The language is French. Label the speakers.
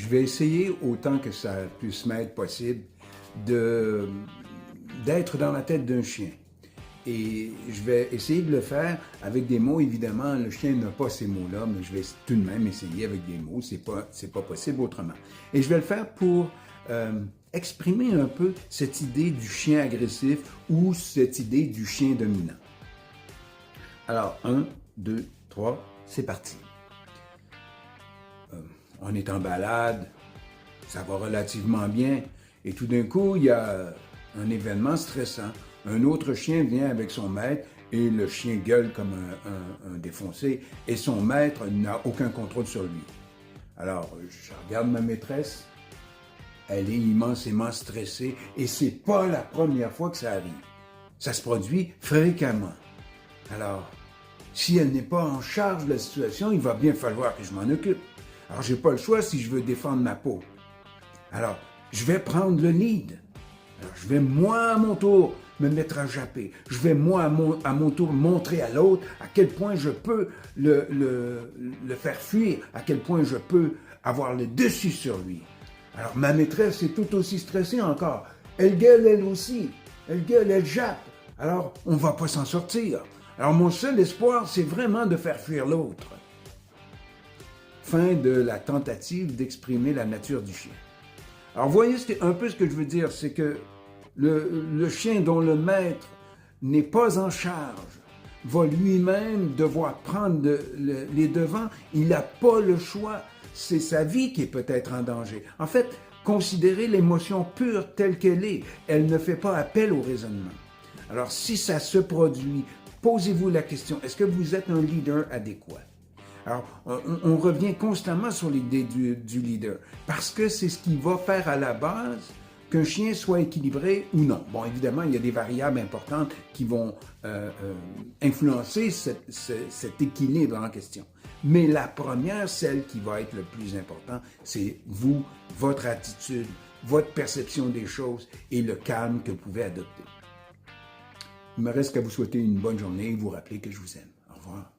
Speaker 1: je vais essayer autant que ça puisse m'être possible d'être dans la tête d'un chien. Et je vais essayer de le faire avec des mots, évidemment, le chien n'a pas ces mots-là, mais je vais tout de même essayer avec des mots, c'est pas possible autrement. Et je vais le faire pour exprimer un peu cette idée du chien agressif ou cette idée du chien dominant. Alors, 1, 2, 3, c'est parti. On est en balade, ça va relativement bien, et tout d'un coup, il y a un événement stressant. Un autre chien vient avec son maître et le chien gueule comme un défoncé et son maître n'a aucun contrôle sur lui. Alors, je regarde ma maîtresse, elle est immensément stressée et c'est pas la première fois que ça arrive. Ça se produit fréquemment. Alors, si elle n'est pas en charge de la situation, il va bien falloir que je m'en occupe. Alors, j'ai pas le choix si je veux défendre ma peau. Alors, je vais prendre le lead. Alors, je vais, moi, à mon tour, me mettre à japper. Je vais, moi, à mon tour, montrer à l'autre à quel point je peux le faire fuir, à quel point je peux avoir le dessus sur lui. Alors, ma maîtresse est tout aussi stressée encore. Elle gueule, elle aussi. Elle gueule, elle jappe. Alors, on ne va pas s'en sortir. Alors, mon seul espoir, c'est vraiment de faire fuir l'autre. Fin de la tentative d'exprimer la nature du chien. Alors, voyez un peu ce que je veux dire, c'est que le chien dont le maître n'est pas en charge va lui-même devoir prendre les devants. Il n'a pas le choix. C'est sa vie qui est peut-être en danger. En fait, considérez l'émotion pure telle qu'elle est. Elle ne fait pas appel au raisonnement. Alors, si ça se produit, posez-vous la question, est-ce que vous êtes un leader adéquat? Alors, on revient constamment sur l'idée du leader, parce que c'est ce qui va faire à la base qu'un chien soit équilibré ou non. Bon, évidemment, il y a des variables importantes qui vont influencer cet équilibre en question. Mais la première, celle qui va être le plus important, c'est vous, votre attitude, votre perception des choses et le calme que vous pouvez adopter. Il me reste qu'à vous souhaiter une bonne journée et vous rappeler que je vous aime. Au revoir.